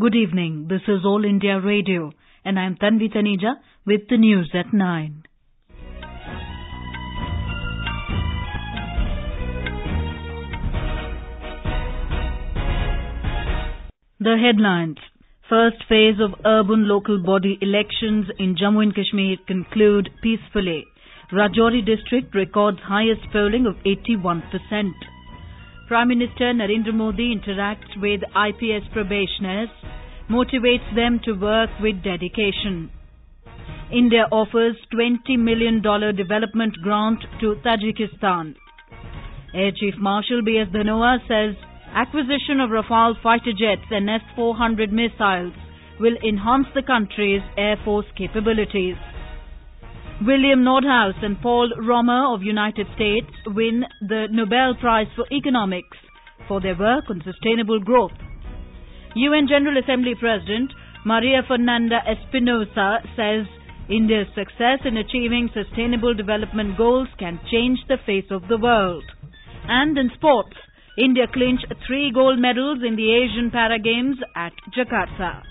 Good evening. This is All India Radio, and I am Tanvi Taneja with the news at 9. The headlines. First phase of urban local body elections in Jammu and Kashmir conclude peacefully. Rajouri district records highest polling of 81%. Prime Minister Narendra Modi interacts with IPS probationers, motivates them to work with dedication. India offers $20 million development grant to Tajikistan. Air Chief Marshal B.S. Dhanoa says acquisition of Rafale fighter jets and S-400 missiles will enhance the country's air force capabilities. William Nordhaus and Paul Romer of United States win the Nobel Prize for Economics for their work on sustainable growth. UN General Assembly President Maria Fernanda Espinosa says India's success in achieving sustainable development goals can change the face of the world. And in sports, India clinched 3 gold medals in the Asian Para Games at Jakarta.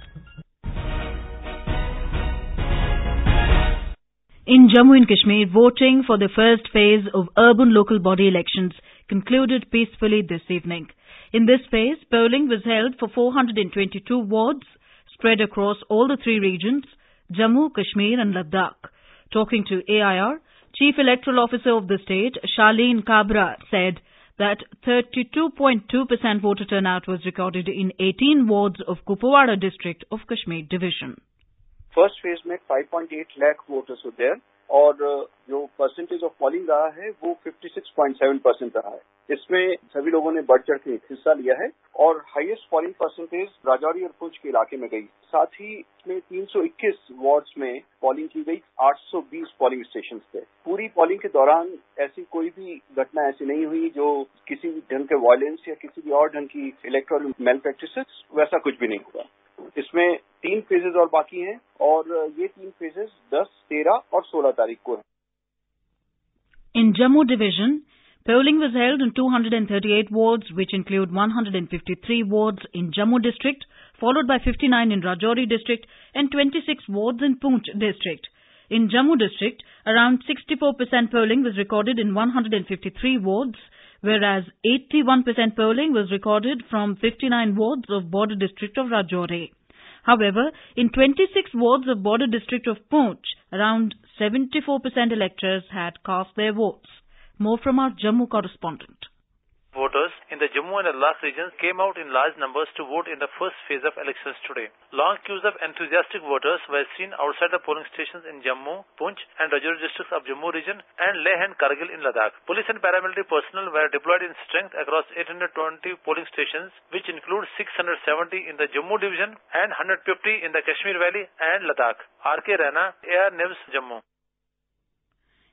In Jammu and Kashmir, voting for the first phase of urban local body elections concluded peacefully this evening. In this phase, polling was held for 422 wards spread across all the 3 regions, Jammu, Kashmir and Ladakh. Talking to AIR, Chief Electoral Officer of the state, Shaleen Kabra, said that 32.2% voter turnout was recorded in 18 wards of Kupawara district of Kashmir division. First phase में 5.8 lakh voters हो there और जो percentage of polling रहा है वो 56.7% रहा है. इसमें सभी लोगों ने बढ़ चढ़ के हिस्सा लिया है और हाईएस्ट पॉलिंग परसेंटेज राजौरी और पुंछ के इलाके में गई. साथ ही इसमें 321 वार्ड्स में पॉलिंग की गई. 820 पॉलिंग स्टेशन थे. पूरी पॉलिंग के दौरान ऐसी कोई भी घटना ऐसी नहीं हुई जो किसी भी ढंग के वायलेंस या किसी भी और ढंग की इलेक्टोरल मेल प्रैक्टिसेस, वैसा कुछ भी नहीं हुआ. इसमें 3 फेजेज और बाकी हैं और ये 3 फेजेज 10, 13 और 16 तारीख को हैं. In Jammu division, polling was held in 238 wards, which include 153 wards in Jammu district, followed by 59 in Rajouri district and 26 wards in Poonch district. In Jammu district, around 64% polling was recorded in 153 wards, whereas 81% polling was recorded from 59 wards of border district of Rajouri. However, in 26 wards of border district of Poonch, around 74% electors had cast their votes. More from our Jammu correspondent. Voters in the Jammu and Ladakh regions came out in large numbers to vote in the first phase of elections today. Long queues of enthusiastic voters were seen outside the polling stations in Jammu, Poonch and Rajouri districts of Jammu region and Leh and Kargil in Ladakh. Police and paramilitary personnel were deployed in strength across 820 polling stations, which include 670 in the Jammu division and 150 in the Kashmir Valley and Ladakh. R.K. Rana, AR News, Jammu.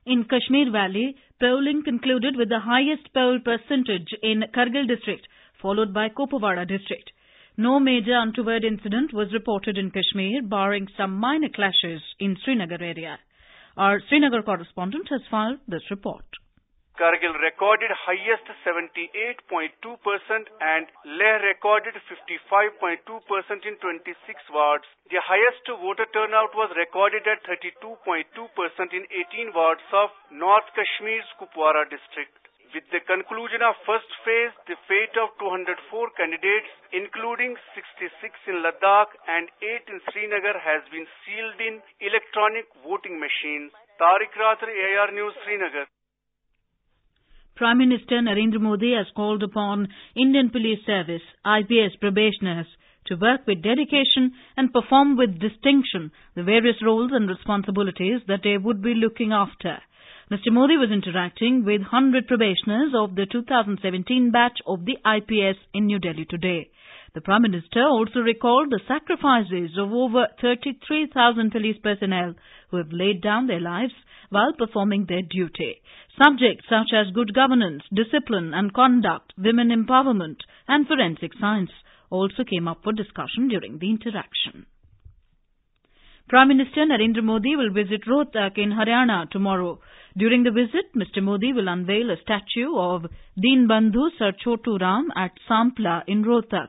In Kashmir Valley, polling concluded with the highest poll percentage in Kargil district, followed by Kupawara district. No major untoward incident was reported in Kashmir, barring some minor clashes in Srinagar area. Our Srinagar correspondent has filed this report. Kargil recorded highest 78.2% and Leh recorded 55.2% in 26 wards. The highest voter turnout was recorded at 32.2% in 18 wards of North Kashmir's Kupwara district. With the conclusion of first phase, the fate of 204 candidates, including 66 in Ladakh and 8 in Srinagar, has been sealed in electronic voting machines. Tariq Rathar, AR News, Srinagar. Prime Minister Narendra Modi has called upon Indian Police Service, IPS probationers, to work with dedication and perform with distinction the various roles and responsibilities that they would be looking after. Mr. Modi was interacting with 100 probationers of the 2017 batch of the IPS in New Delhi today. The Prime Minister also recalled the sacrifices of over 33,000 police personnel who have laid down their lives while performing their duty. Subjects such as good governance, discipline and conduct, women empowerment and forensic science also came up for discussion during the interaction. Prime Minister Narendra Modi will visit Rohtak in Haryana tomorrow. During the visit, Mr. Modi will unveil a statue of Deenbandhu Sir Chotu Ram at Sampla in Rohtak.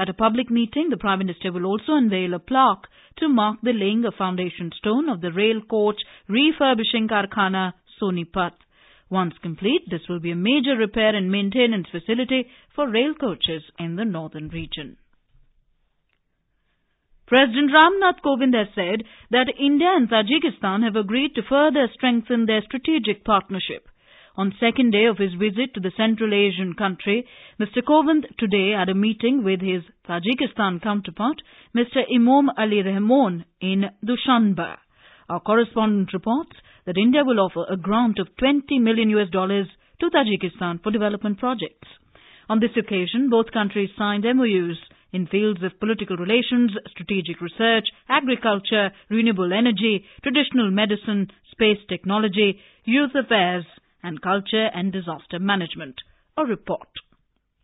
At a public meeting, the Prime Minister will also unveil a plaque to mark the laying of foundation stone of the rail coach refurbishing Karkhana Sonipat. Once complete, this will be a major repair and maintenance facility for rail coaches in the northern region. President Ramnath Kovind has said that India and Tajikistan have agreed to further strengthen their strategic partnership. On second day of his visit to the Central Asian country, Mr. Kovind today had a meeting with his Tajikistan counterpart, Mr. Imom Ali Rahmon, in Dushanbe. Our correspondent reports that India will offer a grant of $20 million to Tajikistan for development projects. On this occasion, both countries signed MOUs in fields of political relations, strategic research, agriculture, renewable energy, traditional medicine, space technology, youth affairs, and culture and disaster management. A report.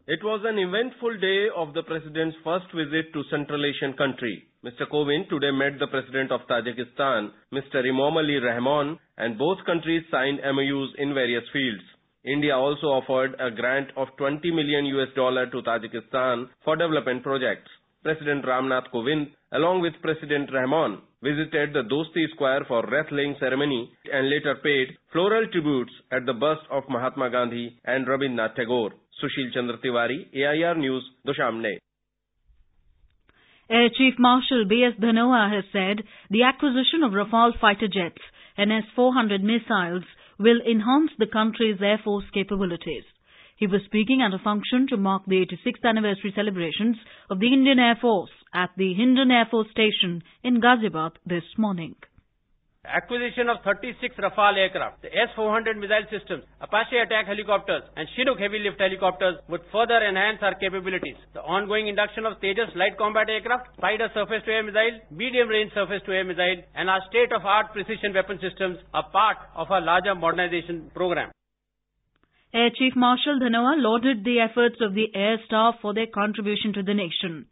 It was an eventful day of the President's first visit to Central Asian country. Mr. Kovind today met the President of Tajikistan, Mr. Imom Ali Rahmon, and both countries signed MOUs in various fields. India also offered a grant of $20 million to Tajikistan for development projects. President Ramnath Kovind, along with President Rahmon, visited the Dosti Square for wreath-laying ceremony and later paid floral tributes at the bust of Mahatma Gandhi and Rabindranath Tagore. Sushil Chandra Tiwari, AIR News, Dushanbe. Air Chief Marshal B.S. Dhanoa has said the acquisition of Rafale fighter jets and S-400 missiles will enhance the country's Air Force capabilities. He was speaking at a function to mark the 86th anniversary celebrations of the Indian Air Force at the Hindon Air Force Station in Ghaziabad this morning. Acquisition of 36 Rafale aircraft, the S-400 missile systems, Apache attack helicopters and Chinook heavy lift helicopters would further enhance our capabilities. The ongoing induction of Tejas light combat aircraft, Spider surface-to-air missile, medium-range surface-to-air missile and our state-of-art precision weapon systems are part of our larger modernization program. Air Chief Marshal Dhanoa lauded the efforts of the air staff for their contribution to the nation.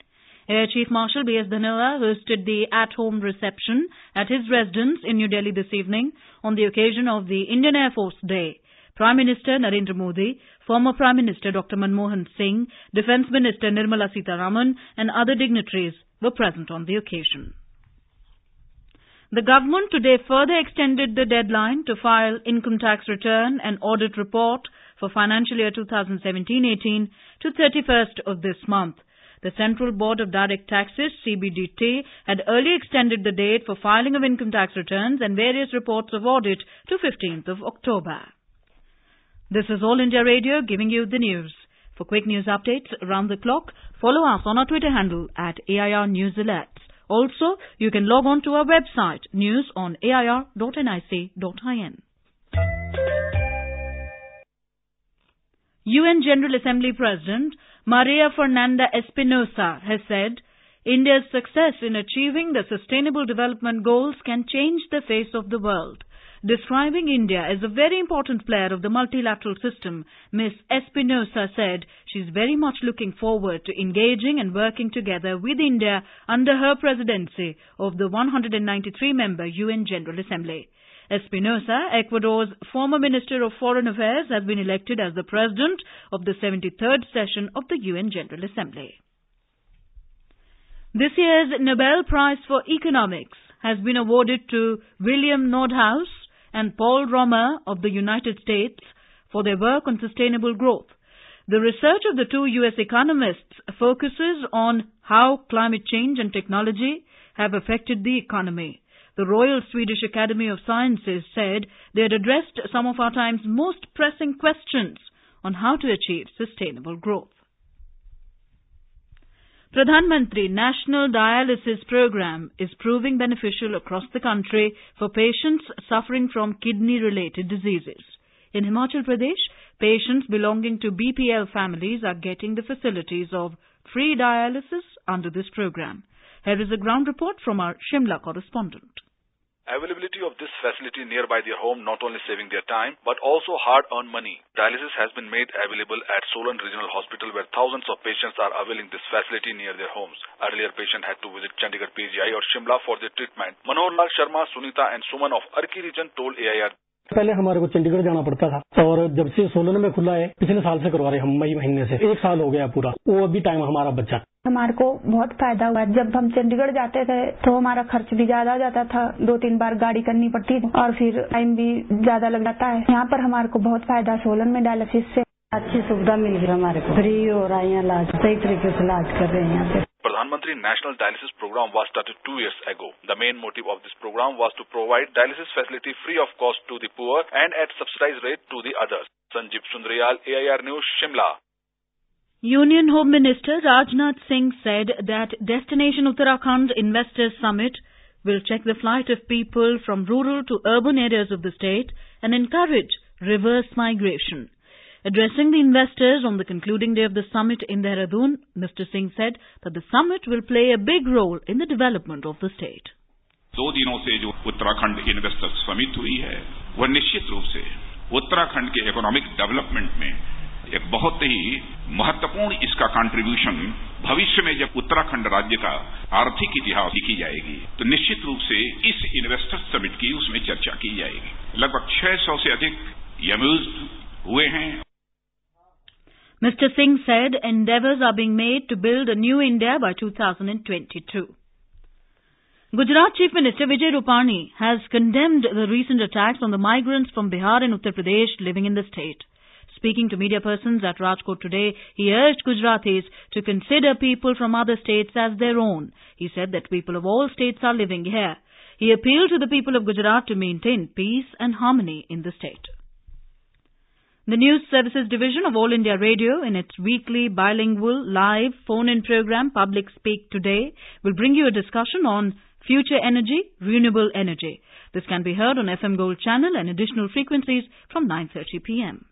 Air Chief Marshal B.S. Dhanoa hosted the at-home reception at his residence in New Delhi this evening on the occasion of the Indian Air Force Day. Prime Minister Narendra Modi, former Prime Minister Dr. Manmohan Singh, Defence Minister Nirmala Sitharaman and other dignitaries were present on the occasion. The government today further extended the deadline to file income tax return and audit report for financial year 2017-18 to 31st of this month. The Central Board of Direct Taxes, CBDT, had earlier extended the date for filing of income tax returns and various reports of audit to 15th of October. This is All India Radio giving you the news. For quick news updates around the clock, follow us on our Twitter handle at AIR News Alerts. Also, you can log on to our website, news.air.nic.in. UN General Assembly President Maria Fernanda Espinosa has said India's success in achieving the Sustainable Development Goals can change the face of the world. Describing India as a very important player of the multilateral system, Ms. Espinosa said she is very much looking forward to engaging and working together with India under her presidency of the 193-member UN General Assembly. Espinosa, Ecuador's former Minister of Foreign Affairs, has been elected as the President of the 73rd session of the UN General Assembly. This year's Nobel Prize for Economics has been awarded to William Nordhaus and Paul Romer of the United States for their work on sustainable growth. The research of the two U.S. economists focuses on how climate change and technology have affected the economy. The Royal Swedish Academy of Sciences said they had addressed some of our time's most pressing questions on how to achieve sustainable growth. Pradhan Mantri National Dialysis Program is proving beneficial across the country for patients suffering from kidney-related diseases. In Himachal Pradesh, patients belonging to BPL families are getting the facilities of free dialysis under this program. Here is a ground report from our Shimla correspondent. Availability of this facility nearby their home not only saving their time but also hard-earned money. Dialysis has been made available at Solan Regional Hospital where thousands of patients are availing this facility near their homes. Earlier, patients had to visit Chandigarh PGI or Shimla for their treatment. Manohar Lal Sharma, Sunita and Suman of Arki region told AIR पहले हमारे को चंडीगढ़ जाना पड़ता था और जब से सोलन में खुला है पिछले साल से करवा रहे हम मई महीने से 1 साल हो गया पूरा, वो अभी टाइम हमारा बचा। हमारे को बहुत फायदा हुआ। जब हम चंडीगढ़ जाते थे तो हमारा खर्च भी ज्यादा हो जाता था, 2-3 बार गाड़ी करनी पड़ती थी और फिर टाइम भी ज्यादा लग जाता है। यहाँ पर हमारे को बहुत फायदा सोलन में डायलिसिस से अच्छी सुविधा मिल गई हमारे को, फ्री हो रहा है इलाज, सही तरीके से इलाज कर रहे हैं यहाँ पे। Pradhanmantri National Dialysis Program was started 2 years ago. The main motive of this program was to provide dialysis facility free of cost to the poor and at subsidized rate to the others. Sanjeev Sundariyal, AIR News, Shimla. Union Home Minister Rajnath Singh said that Destination Uttarakhand Investors Summit will check the flight of people from rural to urban areas of the state and encourage reverse migration. Addressing the investors on the concluding day of the summit in Dehradun, Mr. Singh said that the summit will play a big role in the development of the state. 2 दिनों से जो Uttarakhand investors summit हुई है वह निश्चित रूप से उत्तराखंड के इकोनॉमिक डेवलपमेंट में एक बहुत ही महत्वपूर्ण इसका कंट्रीब्यूशन, भविष्य में जब उत्तराखंड राज्य का आर्थिक इतिहास लिखी जाएगी तो निश्चित रूप से इस इन्वेस्टर्स समिट की उसमें चर्चा की जाएगी। लगभग 600 से अधिक एमओयूज हुए हैं। Mr. Singh said endeavours are being made to build a new India by 2022. Gujarat Chief Minister Vijay Rupani has condemned the recent attacks on the migrants from Bihar and Uttar Pradesh living in the state. Speaking to media persons at Rajkot today, he urged Gujaratis to consider people from other states as their own. He said that people of all states are living here. He appealed to the people of Gujarat to maintain peace and harmony in the state. The News Services Division of All India Radio, in its weekly bilingual live phone-in program Public Speak Today, will bring you a discussion on future energy, renewable energy. This can be heard on FM Gold channel and additional frequencies from 9:30 p.m.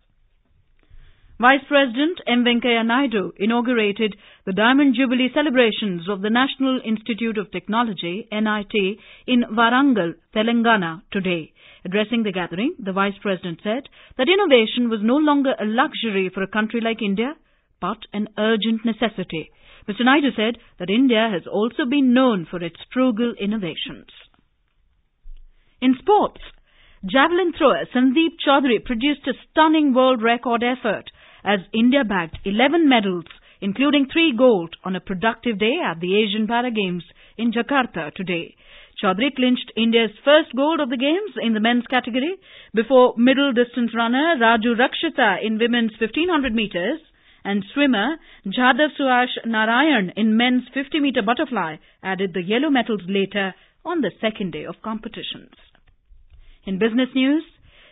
Vice President M. Venkaiah Naidu inaugurated the Diamond Jubilee celebrations of the National Institute of Technology, NIT, in Warangal, Telangana today. Addressing the gathering, the Vice President said that innovation was no longer a luxury for a country like India, but an urgent necessity. Mr. Naidu said that India has also been known for its frugal innovations. In sports, javelin thrower Sandeep Chaudhary produced a stunning world record effort as India bagged 11 medals, including 3 gold, on a productive day at the Asian Para Games in Jakarta today. Chaudhary clinched India's first gold of the Games in the men's category before middle distance runner Raju Rakshita in women's 1500 metres and swimmer Jadav Suash Narayan in men's 50-metre butterfly added the yellow medals later on the second day of competitions. In business news,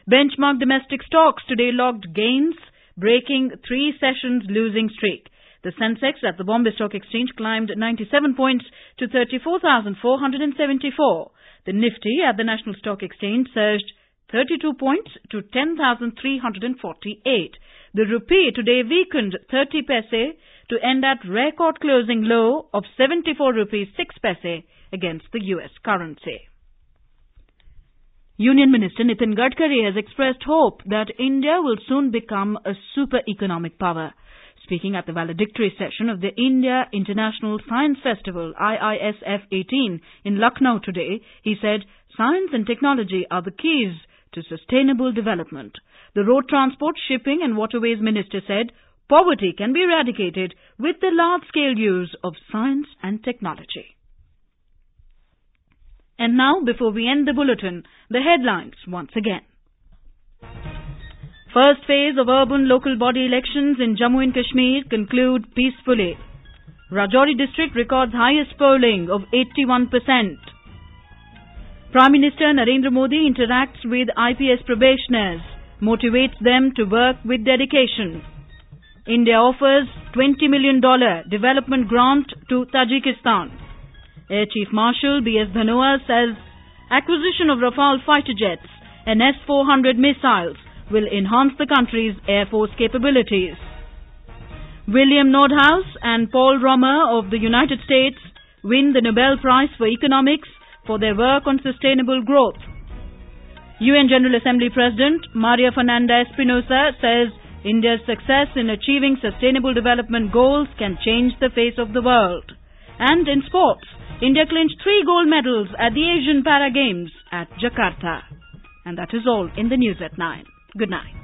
benchmark domestic stocks today logged gains, breaking 3 sessions losing streak. The Sensex at the Bombay Stock Exchange climbed 97 points to 34,474. The Nifty at the National Stock Exchange surged 32 points to 10,348. The rupee today weakened 30 paise to end at record closing low of 74 rupees 6 paise against the US currency. Union Minister Nitin Gadkari has expressed hope that India will soon become a super economic power. Speaking at the valedictory session of the India International Science Festival IISF 18 in Lucknow today, he said science and technology are the keys to sustainable development. The Road Transport, Shipping and Waterways Minister said poverty can be eradicated with the large-scale use of science and technology. And now, before we end the bulletin, the headlines once again. First phase of urban local body elections in Jammu and Kashmir conclude peacefully. Rajouri district records highest polling of 81%. Prime Minister Narendra Modi interacts with IPS probationers, motivates them to work with dedication. India offers $20 million development grant to Tajikistan. Air Chief Marshal B.S. Dhanoa says acquisition of Rafale fighter jets and S-400 missiles will enhance the country's air force capabilities. William Nordhaus and Paul Romer of the United States win the Nobel Prize for Economics for their work on sustainable growth. UN General Assembly President Maria Fernanda Espinosa says India's success in achieving sustainable development goals can change the face of the world. And in sports, India clinched 3 gold medals at the Asian Para Games at Jakarta. And that is all in the News at 9. Good night.